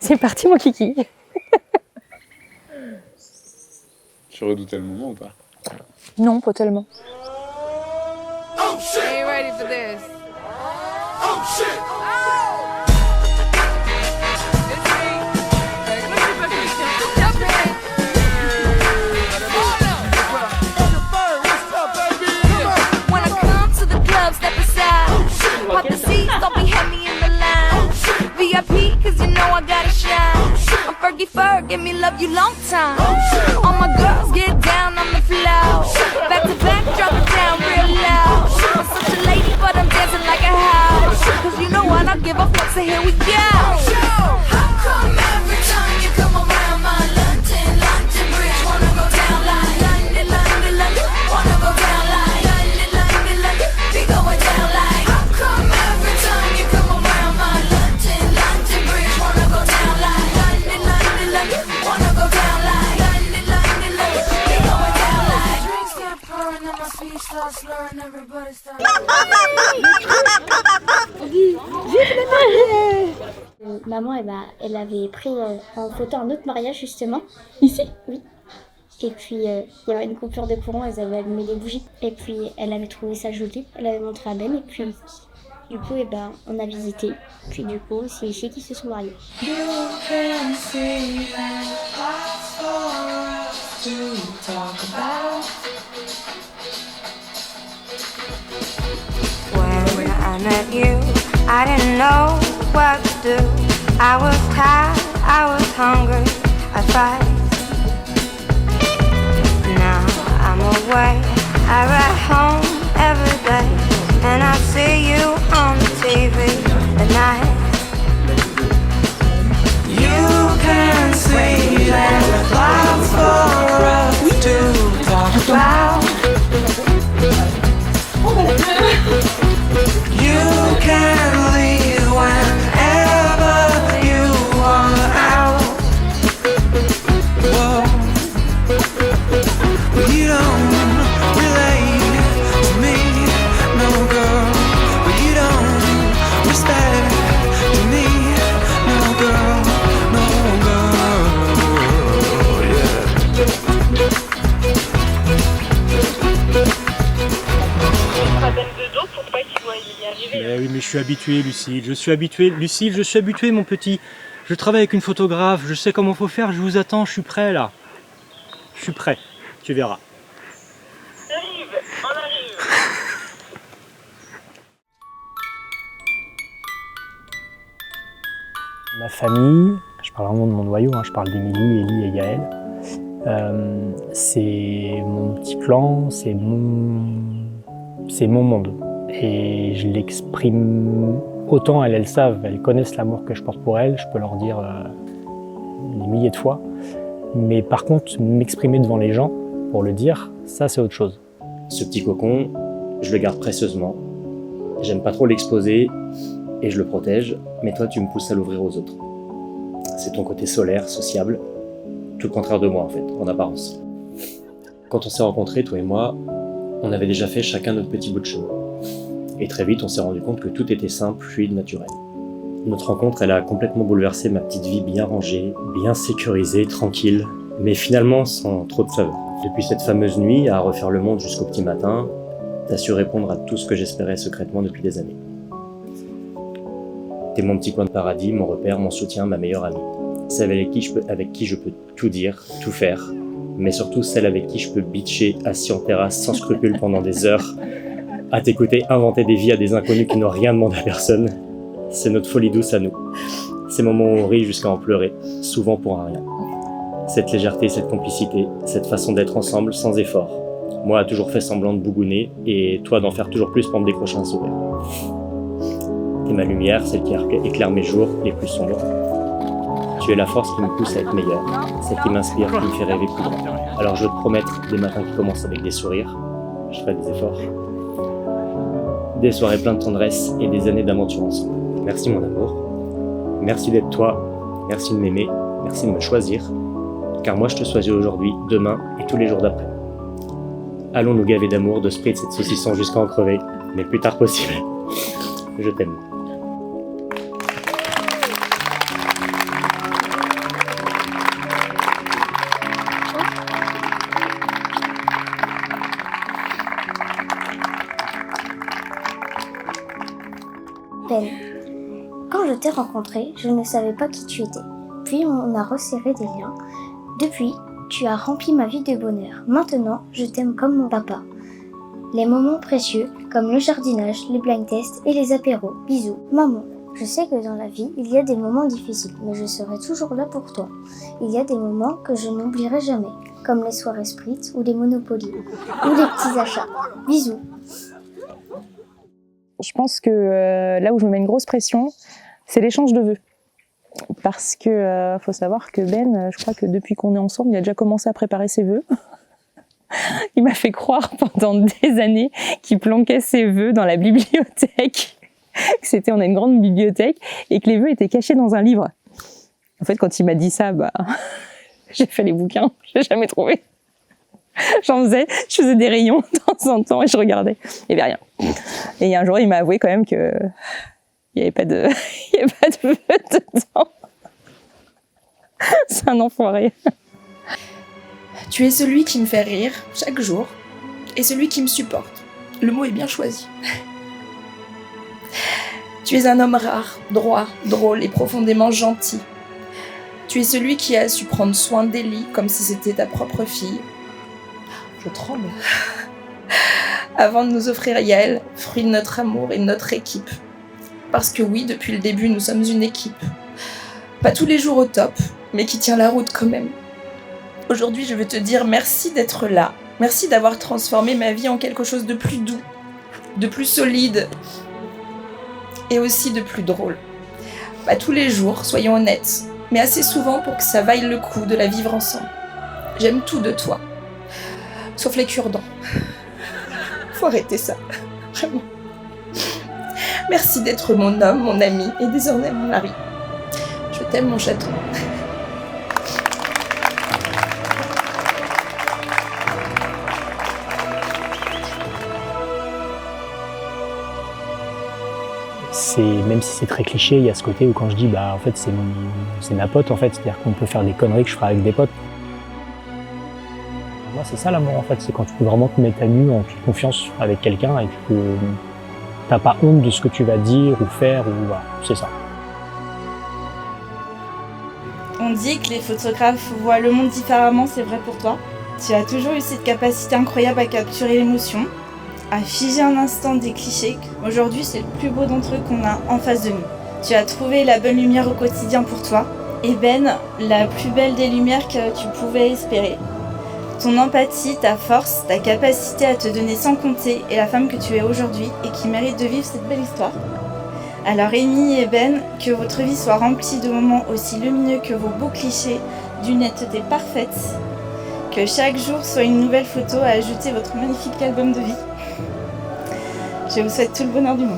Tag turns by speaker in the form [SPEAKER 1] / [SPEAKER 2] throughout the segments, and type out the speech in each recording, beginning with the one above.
[SPEAKER 1] C'est parti mon kiki.
[SPEAKER 2] Tu redoutais le moment ou pas?
[SPEAKER 1] Non, pas tellement.
[SPEAKER 3] Oh shit! Ain't ready for this. Oh shit!
[SPEAKER 4] When I come to the club, step aside. Pop the seats, don't be heavy in the line. VIP, cause you know I gotta shine. I'm Fergie Ferg, give me love you long time. All my girls get down on the floor. Back to back, drop it down real loud. I'm such a lady, but I'm dancing like a house. Cause you know I don't give a fuck, so here we go. How come every time you come around my London Bridge, wanna go down like London, wanna go down like London, be going down like. How come every time you come around my London Bridge, wanna go down like London, wanna go down like London, be going down like. Drinks get pouring and my speech starts slurring, everybody starts.
[SPEAKER 5] Maman, elle avait pris en photo un autre mariage justement.
[SPEAKER 1] Ici?
[SPEAKER 5] Oui. Et puis il y avait une coupure de courant, elles avaient allumé des bougies. Et puis elle avait trouvé ça joli, elle avait montré à Ben. Et puis du coup, on a visité. Puis du coup, c'est ici qu'ils se sont mariés.
[SPEAKER 4] When I met you, I didn't know what to do. I was tired, I was hungry, I tried. Now I'm away, I ride home every day, and I see you on the TV at night. You can see that lots for us to talk about. You can leave whenever you want out.
[SPEAKER 6] Whoa. You don't relate to me, no girl. You don't respect to me, no girl, no girl. Yeah.
[SPEAKER 7] Mais oui, mais je suis habitué, Lucille. Je suis habitué, Lucille, je suis habitué, mon petit. Je travaille avec une photographe, je sais comment faut faire, je vous attends, je suis prêt là. Je suis prêt, tu verras.
[SPEAKER 8] On arrive.
[SPEAKER 7] Ma famille, je parle vraiment de mon noyau, je parle d'Émilie, Élie et Yaël. C'est mon petit clan, c'est mon monde. Et je l'exprime autant, elles savent, elles connaissent l'amour que je porte pour elles, je peux leur dire des milliers de fois. Mais par contre, m'exprimer devant les gens, pour le dire, ça c'est autre chose.
[SPEAKER 9] Ce petit cocon, je le garde précieusement. J'aime pas trop l'exposer et je le protège, mais toi tu me pousses à l'ouvrir aux autres. C'est ton côté solaire, sociable, tout le contraire de moi en fait, en apparence. Quand on s'est rencontrés, toi et moi, on avait déjà fait chacun notre petit bout de chemin. Et très vite, on s'est rendu compte que tout était simple, fluide, naturel. Notre rencontre, elle a complètement bouleversé ma petite vie bien rangée, bien sécurisée, tranquille, mais finalement sans trop de faveur. Depuis cette fameuse nuit à refaire le monde jusqu'au petit matin, t'as su répondre à tout ce que j'espérais secrètement depuis des années. T'es mon petit coin de paradis, mon repère, mon soutien, ma meilleure amie. Celle avec qui je peux tout dire, tout faire, mais surtout celle avec qui je peux bitcher assis en terrasse sans scrupule pendant des heures, à t'écouter inventer des vies à des inconnus qui n'ont rien demandé à personne. C'est notre folie douce à nous. Ces moments où on rit jusqu'à en pleurer, souvent pour un rien. Cette légèreté, cette complicité, cette façon d'être ensemble sans effort. Moi a toujours fait semblant de bougonner, et toi d'en faire toujours plus pour me décrocher un sourire. T'es ma lumière, celle qui éclaire mes jours les plus sombres. Tu es la force qui me pousse à être meilleur, celle qui m'inspire, qui me fait rêver plus grand. Alors je veux te promettre des matins qui commencent avec des sourires, je ferai des efforts. Des soirées pleines de tendresse et des années d'aventure ensemble. Merci mon amour, merci d'être toi, merci de m'aimer, merci de me choisir, car moi je te choisis aujourd'hui, demain et tous les jours d'après. Allons nous gaver d'amour, de spritz et de saucisson jusqu'à en crever, mais le plus tard possible. Je t'aime.
[SPEAKER 5] Quand je t'ai rencontré, je ne savais pas qui tu étais. Puis on a resserré des liens. Depuis, tu as rempli ma vie de bonheur. Maintenant, je t'aime comme mon papa. Les moments précieux, comme le jardinage, les blind tests et les apéros. Bisous, maman. Je sais que dans la vie, il y a des moments difficiles, mais je serai toujours là pour toi. Il y a des moments que je n'oublierai jamais, comme les soirées Spritz ou les Monopoly, ou les petits achats. Bisous.
[SPEAKER 1] Je pense que là où je me mets une grosse pression, c'est l'échange de vœux. Parce que faut savoir que Ben, je crois que depuis qu'on est ensemble, il a déjà commencé à préparer ses vœux. Il m'a fait croire pendant des années qu'il planquait ses vœux dans la bibliothèque. On a une grande bibliothèque et que les vœux étaient cachés dans un livre. En fait, quand il m'a dit ça, j'ai fait les bouquins, je l'ai jamais trouvé. Je faisais des rayons de temps en temps et je regardais. Il n'y avait rien. Et un jour, il m'a avoué quand même que il n'y avait pas de vœux dedans. C'est un enfoiré.
[SPEAKER 8] Tu es celui qui me fait rire chaque jour et celui qui me supporte. Le mot est bien choisi. Tu es un homme rare, droit, drôle et profondément gentil. Tu es celui qui a su prendre soin d'Ellie comme si c'était ta propre fille. Je tremble. Avant de nous offrir Yael, fruit de notre amour et de notre équipe. Parce que oui, depuis le début, nous sommes une équipe. Pas tous les jours au top, mais qui tient la route quand même. Aujourd'hui, je veux te dire merci d'être là. Merci d'avoir transformé ma vie en quelque chose de plus doux, de plus solide et aussi de plus drôle. Pas tous les jours, soyons honnêtes, mais assez souvent pour que ça vaille le coup de la vivre ensemble. J'aime tout de toi, sauf les cure-dents. Faut arrêter ça, vraiment. Merci d'être mon homme, mon ami et désormais mon mari. Je t'aime, mon chaton.
[SPEAKER 7] Même si c'est très cliché, il y a ce côté où quand je dis en fait c'est ma pote en fait, c'est-à-dire qu'on peut faire des conneries que je ferai avec des potes. Moi c'est ça l'amour en fait, c'est quand tu peux vraiment te mettre à nu en toute confiance avec quelqu'un et que t'as pas honte de ce que tu vas dire ou faire, ou voilà, c'est ça.
[SPEAKER 10] On dit que les photographes voient le monde différemment, c'est vrai pour toi. Tu as toujours eu cette capacité incroyable à capturer l'émotion, à figer un instant des clichés. Aujourd'hui, c'est le plus beau d'entre eux qu'on a en face de nous. Tu as trouvé la bonne lumière au quotidien pour toi. Et Ben, la plus belle des lumières que tu pouvais espérer. Ton empathie, ta force, ta capacité à te donner sans compter est la femme que tu es aujourd'hui et qui mérite de vivre cette belle histoire. Alors Amy et Ben, que votre vie soit remplie de moments aussi lumineux que vos beaux clichés d'une netteté parfaite. Que chaque jour soit une nouvelle photo à ajouter à votre magnifique album de vie. Je vous souhaite tout le bonheur du monde.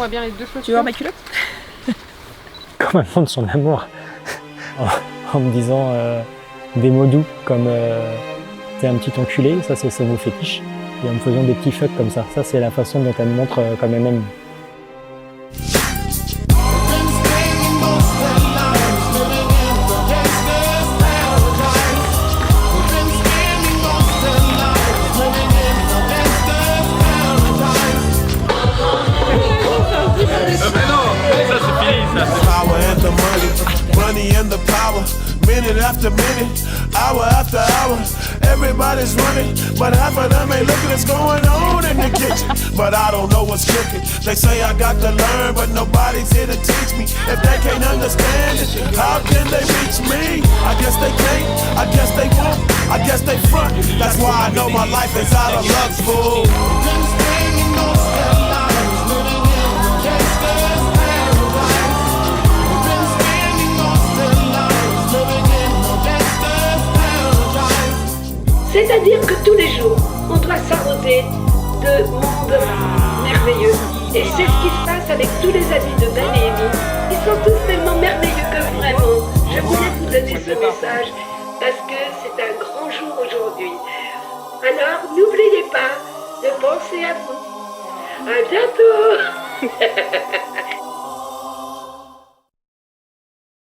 [SPEAKER 3] Bien les deux chaussures.
[SPEAKER 8] Tu veux voir ma culotte?
[SPEAKER 7] Comme un fond de son amour, en me disant des mots doux comme t'es un petit enculé, ça c'est son mot fétiche, et en me faisant des petits fucks comme ça c'est la façon dont elle me montre comme elle m'aime.
[SPEAKER 6] Money and the power, minute after minute, hour after hour. Everybody's running, but half of them ain't looking what's going on in the kitchen. But I don't know what's cooking. They say I got to learn, but nobody's here to teach me. If they can't understand it, how can they reach me? I guess they can't, I guess they won't, I guess they front. That's why I know my life is out of luck, fool.
[SPEAKER 11] C'est-à-dire que tous les jours, on doit s'arroser de mondes merveilleux. Et c'est ce qui se passe avec tous les amis de Ben et Amy. Ils sont tous tellement merveilleux que vraiment, je voulais vous donner ce message parce que c'est un grand jour aujourd'hui. Alors, n'oubliez pas de penser à vous. À bientôt.